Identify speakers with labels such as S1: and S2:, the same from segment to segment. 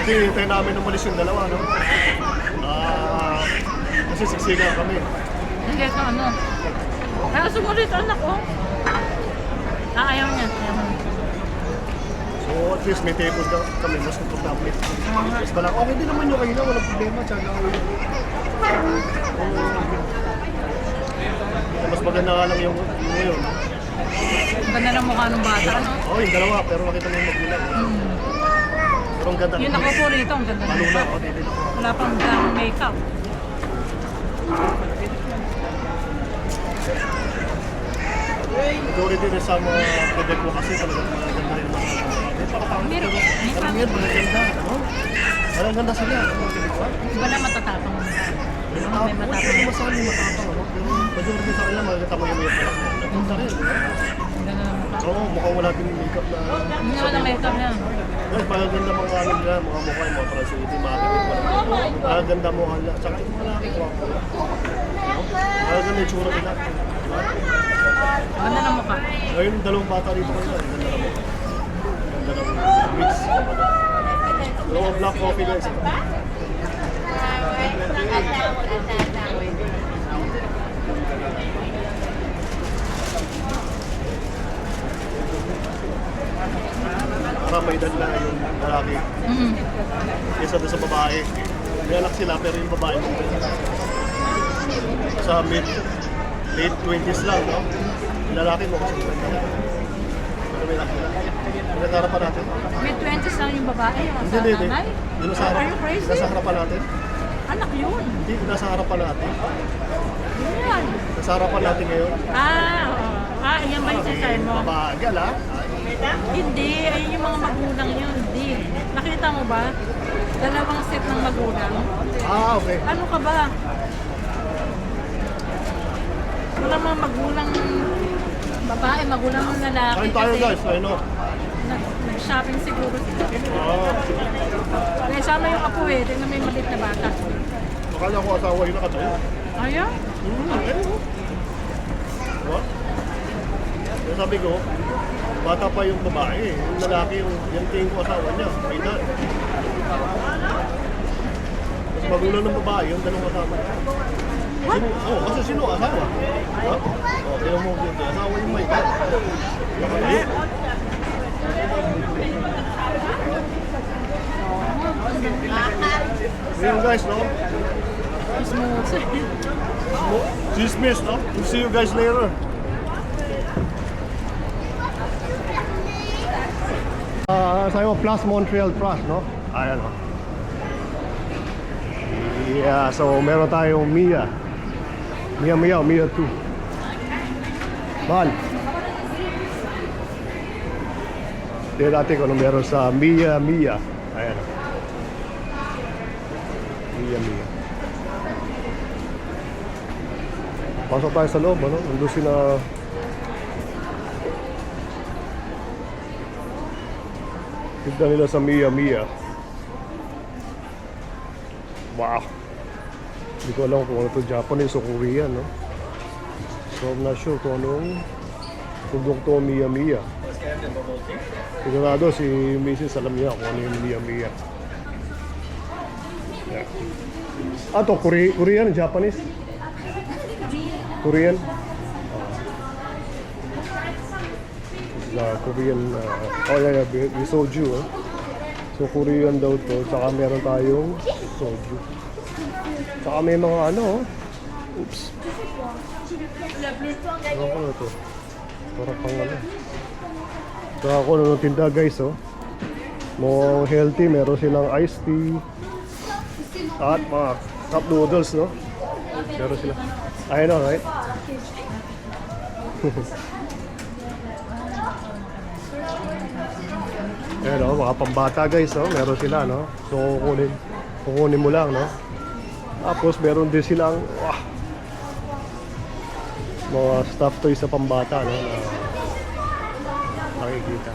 S1: Kasi tayo namin umalis yung dalawa, no? Kasi siksiga kami.
S2: Hindi ito ano. Kaya sumulit anak ko. Ayaw niya. Ayaw niya.
S1: So at least may table kami, mas komportable. Mas balang, okay din naman yung kanina, walang problema. Tsaka mas maganda nga lang yung ngayon.
S2: Ang ganda ng mukha ng bata, ano?
S1: Oo, yung dalawa, pero nakita mo yung magulang. Pero ang ganda.
S2: Yung nakapo rito, ang ganda ng
S1: Maluna,
S2: mukha.
S1: dito na.
S2: Wala pang daming makeup.
S1: Ito rin din sa mga pwede ko kasi talaga maganda rin naman.
S2: Meron.
S1: Parang yan, maganda. Ano? Parang ganda sila.
S2: Iba na matatapang. May matapang.
S1: Hindi masali matapang. Ano? Pero majority sa kanila, magkita mo yung makeup. Nagpunta rin.
S2: Ang ganda ng mukha.
S1: Oo, mukhang wala din yung makeup na...
S2: Hindi naman ang makeup niya.
S1: Guys, magaganda mga ano nila, mga mukha yung mga translate, makakabit mo lang. Magaganda mukha nila. Tsaka yung malaki ko ako. Magaganda yung tsura nila.
S2: Ang ganda ng mukha.
S1: Ayun, dalawang bata rito kanila. Ganda na mukha. Ganda ng mix. Pero black coffee guys. Para may edad na yung lalaki. Kesa doon sa babae. May anak sila pero yung babae sa late 20s lang, no? Yung lalaki mo kasi ganda na. Pero may anak nila. Pinag-harapan natin.
S2: May 20s lang yung babae. Yung
S1: Hindi,
S2: sa
S1: hindi, hindi.
S2: nanay.
S1: Yung nasa
S2: Are you crazy?
S1: nasa harapan natin.
S2: Anak yun.
S1: Hindi, nasa harapan natin.
S2: Yan.
S1: Nasa harapan natin ngayon.
S2: Oo. Yan ba yung sasay mo?
S1: Mabagal, ha?
S2: Hindi. Ayun yung mga magulang yun. Hindi. Nakita mo ba? Dalawang set ng magulang.
S1: Okay.
S2: Ano ka ba? Wala mga magulang babae, magulang ng lalaki.
S1: Kain tayo
S2: kasi
S1: guys, ayun o.
S2: Nag-shopping siguro sila. Kaya sama yung apo eh. Tingnan mo yung maliit na bata.
S1: Akala ko asawa yung nakatayo.
S2: Ayaw?
S1: Ayun o. What? Kaya sabi ko, bata pa yung babae. Yung lalaki, yung tingin ko asawa niya. May na. Mas magulang ng babae, yung dalawang asawa niya.
S2: What?
S1: Kasi sino asawa? Ha? Kaya mo yung asawa yung may dad. Ayun guys, no?
S2: Smooth.
S1: Dismiss, no? We'll see you guys later. Sabi mo, Plus Montreal Trust, no? Ayan, no? Yeah, so meron tayong Mia. Mia 2. Mahal. Tignan natin kung ano meron sa Mia. Ayan. Mia. Pasok tayo sa loob, ano? Nandun sila... Tignan nila sa Mia. Wow! Hindi ko alam kung ano ito, Japanese o Korean, no? So I'm not sure kung anong tugtog to Mia. Sigurado si Mrs. alam niya kung ano yung Mia. Yeah. To Korean, Japanese? Korean? This is Korean, yeah, soju, eh. So Korean daw to, saka meron tayong soju. Saka may mga ano, oops. Ano ko na to? Parang pang ano. Saka ako na tinda guys, oh. More healthy, meron silang iced tea. At mga cup noodles, no? Meron sila. I know, right? Ayan, oh, mga pambata guys, oh. Meron sila, no? So kukunin mo lang, no? Tapos meron din silang mga stuff toys sa pambata, no? Na nakikita.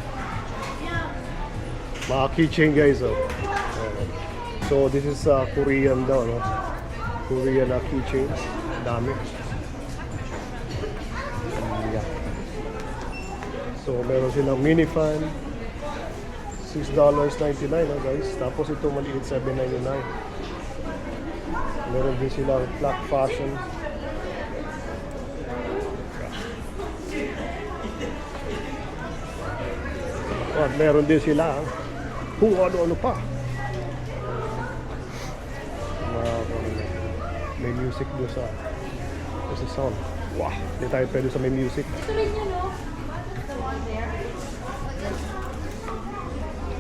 S1: Mga keychain guys, oh. So this is Korean daw, no? Korean keychains. Dami. Yeah. So meron silang mini fan. $6.99 no guys. Tapos ito maliit $7.99. Meron din silang black fashion. At meron din sila kung ano-ano pa. May music doon sa sound. Wow, hindi tayo pwede sa may music.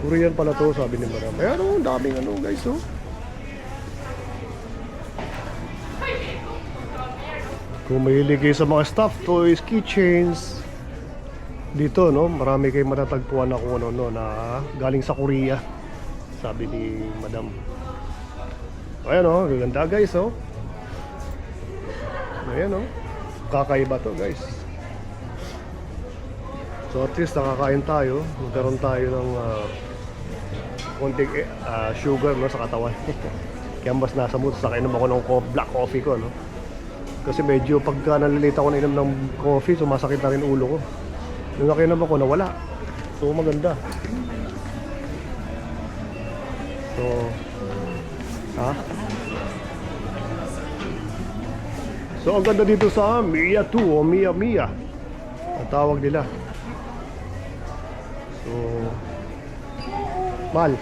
S1: Korean pala to, sabi ni Madam. Eh ano, daming ano guys, oh. Kung mahilig kayo sa mga stuffed toys, keychains, dito no, marami kayong matatagpuan na kung ano no, na galing sa Korea, sabi ni Madam. Ayan oh, ganda guys oh. Ayan oh, kakaiba to guys. So at least nakakain tayo, magkaroon tayo ng konting sugar no, sa katawan. Kaya mas nasa mood, saka inom ako ng black coffee ko no. Kasi medyo pagka nalilita ako na inom ng coffee, sumasakit na rin ulo ko. Nung nakinom ako, nawala. So maganda. So, ha? So ang ganda dito sa Mia 2 o Mia Mia ang tawag nila. So, mahal.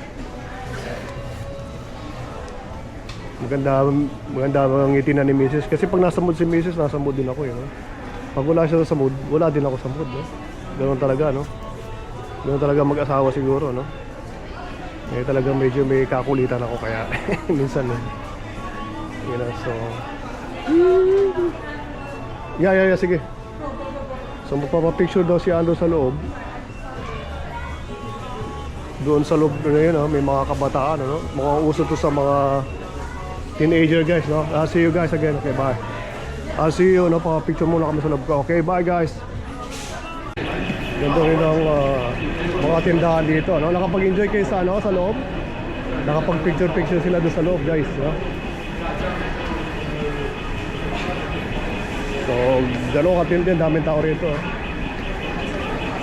S1: Maganda ang ngiti na ni Mrs. Kasi pag nasa mood si Mrs, nasa mood din ako eh, no? Pag wala siya sa mood, wala din ako sa mood, no? Ganoon talaga, no? Ganoon talaga mag-asawa siguro, no? Eh talaga medyo may kakulitan ako kaya minsan eh. You know, so yeah, sige. So magpapapicture daw si Ando sa loob. Doon sa loob na yun, no? May mga kabataan, no? Mukhang uso to sa mga teenager guys, no? I'll see you guys again. Okay, bye. I'll see you, no? Paka-picture muna kami sa loob ko. Okay, bye guys. Ganda rin ang mga tindahan dito, no? Nakapag-enjoy kayo sa, ano, sa loob. Nakapag-picture sila doon sa loob, guys, no? So, gano'ng katindi, daming tao rito.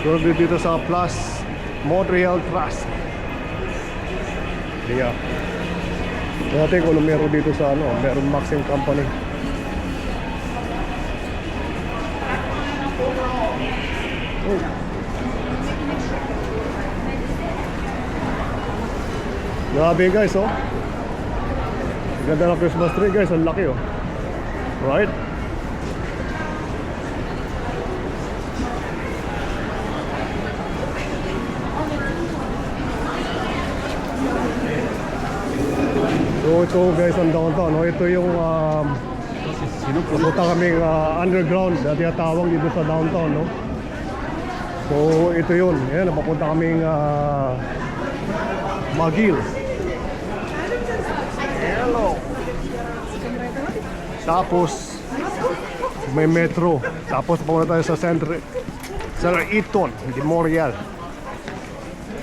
S1: So, dito sa Plus Montreal Trust. Yeah. Natin kung meron dito sa ano, meron Maxim Company. Oh. Grabe guys, oh. Ganda ng Christmas tree guys, ang laki oh. Right? So ito guys ang downtown, no? Ito yung pupunta kaming underground na tinatawag dito sa downtown, no? So ito yun, ayan, napapunta kaming McGill. Hello. Tapos may metro. Tapos papunta tayo sa Center Eaton de Montreal.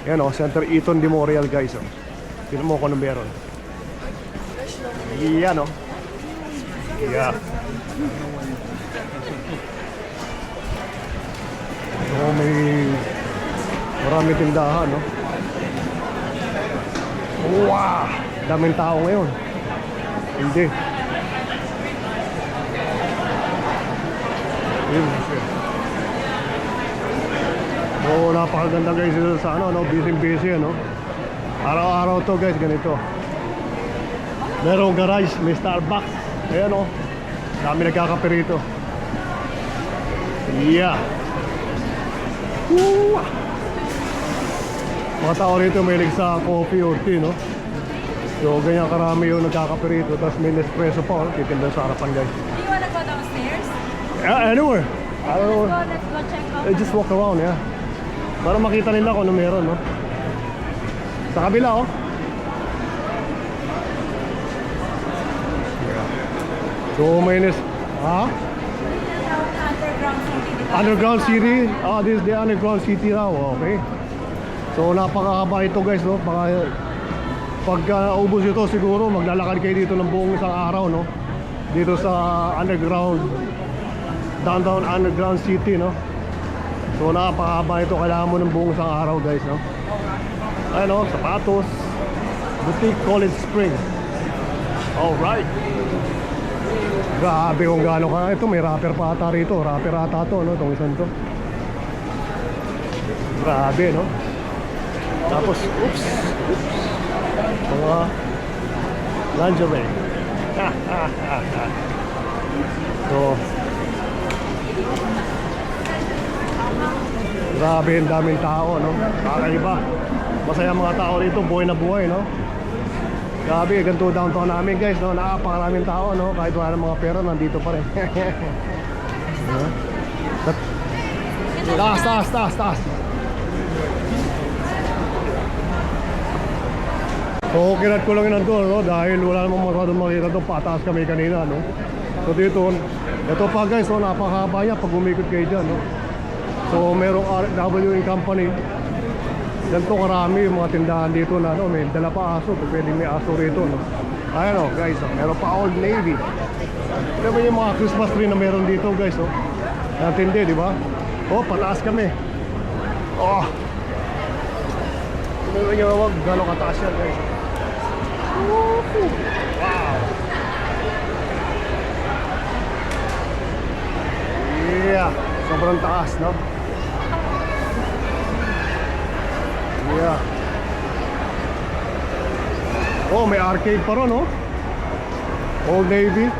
S1: Ayan o, Center Eaton de Montreal guys, oh. Tignan mo kung ano meron. Yan o. Yeah. So may marami tindahan, no? Wow! Daming tao ngayon. Hindi. So napakaganda guys sa ano, no? Busy, no? Araw-araw to guys, ganito. Merong garage, may Starbucks. Ayan o, dami nagkakape rito. Yeah. Woo! Mga tao rito mahilig sa coffee or tea, no? So ganyan karami yung nagkakape rito. Tapos may Nespresso pa, oh. Titinda sa harapan guys.
S2: Do you wanna go downstairs?
S1: Anywhere. I don't know.
S2: Let's go check out.
S1: Just walk around, yeah. Para makita nila kung ano meron, no? Sa kabila, oh. So may Underground City. Ah, this is the Underground City raw. Okay. So napakahaba ito guys, no? Pagka ubos ito siguro maglalakad kayo dito ng buong isang araw, no? Dito sa Downtown Underground City, no? So napakahaba ito, kailangan mo ng buong isang araw guys, no? Ano, sapatos. Boutique College Spring. Alright. Grabe kung gaano ka. Ito may rapper pa ata rito. Rapper ata to, no? Itong isang to. Grabe, no? Tapos, oops. Mga lingerie. So, grabe, ang daming tao, no? Kakaiba. Masaya mga tao rito, buhay na buhay, no? Grabe, ganito downtown namin, guys, no? Napakaraming tao, no? Kahit wala ng mga pera, nandito pa rin. Taas. So, kinat ko lang yun nandun, no? Dahil wala namang masyadong makita doon, pataas kami kanina, no? So, dito, ito pa, guys, no? Napakahaba niya pag umikot kayo dyan, no? So, merong RW company. Ganito karami yung mga tindahan dito na, no? May dala pa aso, pwede may aso rito, no? Ayan, oh, guys, oh. Meron pa Old Navy. Ito ba yung mga Christmas tree na meron dito, guys, oh? Natindi, di ba? Oh, pataas kami. Oh! Tignan nyo naman gano'ng kataas yan, guys. Wow! Yeah! Sobrang taas, no? Yeah. Oh, may arcade pa ron, no? Old Navy.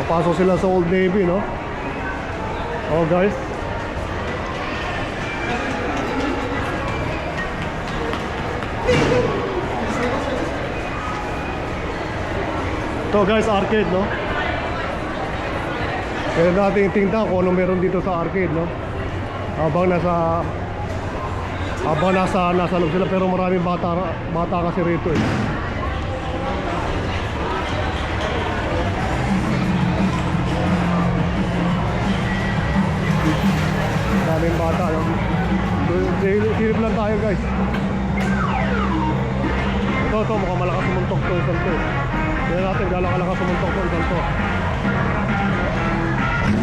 S1: Papasok sila sa Old Navy, no? Oh, guys. Ito, guys, arcade, no? Kaya natin tingnan kung ano meron dito sa arcade, no? Habang nasa loob sila, pero maraming bata kasi rito, eh. Maraming bata, no? Silip lang tayo, guys. Ito, mukhang malakas sumuntok to, isang to. Tignan natin, galang kalakas sumuntok to, isang to.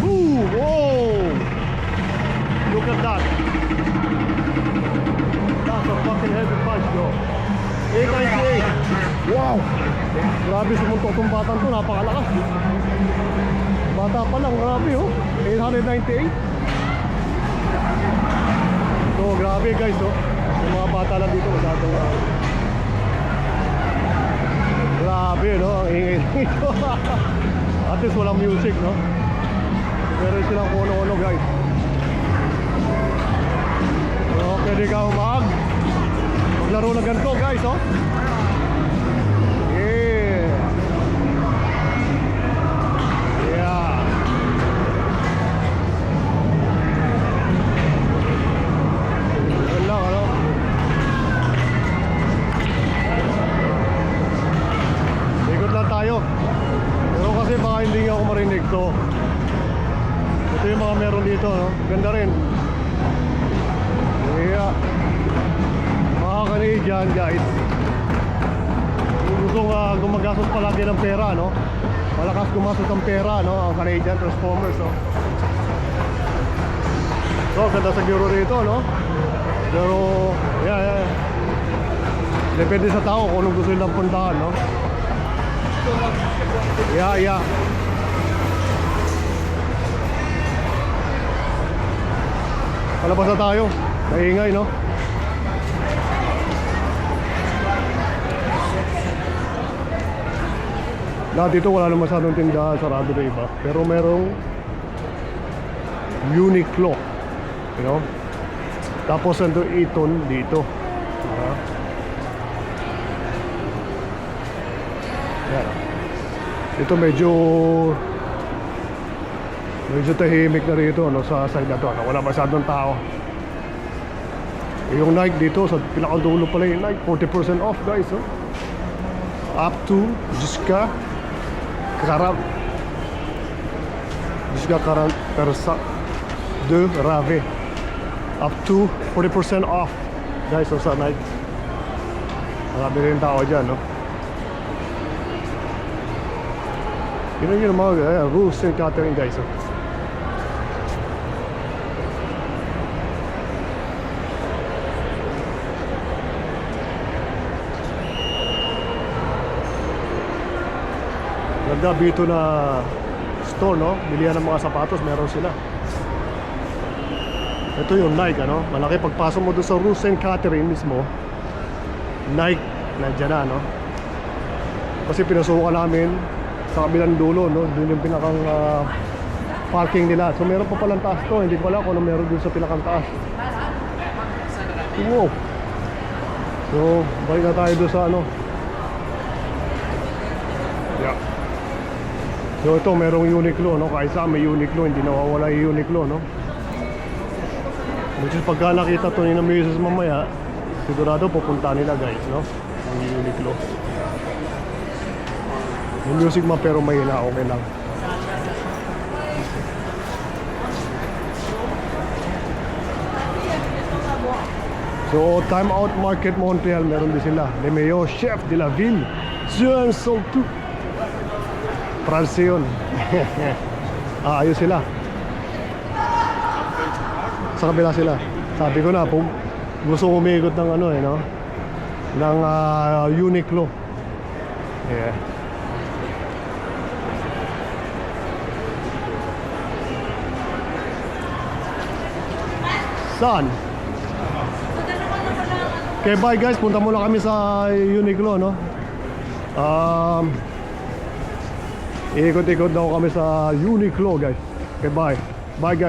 S1: Woo! Whoa! Look at that. That's a fucking heavy punch, bro. 898. Wow! Grabe sumuntok tong batang to, napakalakas. Bata pa lang, grabe, oh. 898. So, grabe, guys, oh. Yung mga bata lang dito, masyadong grabe, no? Ang ingay dito. At least walang music, no? Meron silang kono-kono, guys. So, pwede ka maglaro na ganito, guys, oh. Yeah. Yeah. Yan lang, ano? Ikot lang tayo. Pero kasi baka hindi nga ako marinig to. Ito yung mga meron dito, no? Ganda rin. Yeah. Mga Canadian, guys. Gusto nga gumagastos palagi ng pera, no? Malakas gumastos ng pera, no? Ang Canadian Transformers, no? So, ganda sa giro rito, no? Pero, yeah. Depende sa tao kung anong gusto nilang puntahan, no? Yeah. Palabas na tayo. Maingay, no? Dito wala naman masyadong tindahan, sarado na iba. Pero merong Uniqlo, you know? Tapos nandun Eton dito. Yan. Ito medyo tahimik na rito, no, sa side na to, no? Wala masyadong tao. Yung Nike dito sa pinakadulo pala yung Nike, 40% off, guys, oh. Up to jusqu'à 40% de rabais. Up to 40% off, guys, oh, sa Nike. Marami rin tao dyan, no? Yun yung mga rules and catering, guys, oh. Ganda, Bito na store, no? Bilihan ng mga sapatos, meron sila. Ito yung Nike, ano? Malaki pagpasok mo doon sa Rue St. Catherine mismo. Nike, nandiyan na, no? Kasi pinasukan namin sa kabilang dulo, no? Doon yung pinakang parking nila. So meron pa palang taas to. Hindi ko alam kung ano meron doon sa pinakang taas. Wow. So, balik na tayo doon sa ano. Yeah. So ito, merong Uniqlo, no? Kahit saan may Uniqlo, hindi nawawala yung Uniqlo, no? Which is pagka nakita to ni na Mrs. mamaya, sigurado pupunta nila, guys, no? Ang Uniqlo. Yung music ma pero mahina, okay lang. So, Time Out Market Montreal, meron din sila. Le Meilleur Chef de la Ville, Jean Soltou. France yun. Ayos sila. Sa kabila sila. Sabi ko na, gusto umikot ng ano eh, no? Ng Uniqlo. Yeah. Saan? Okay, bye guys. Punta muna kami sa Uniqlo, no? Ikot-ikot daw kami sa Uniqlo, guys. Okay, bye. Bye guys.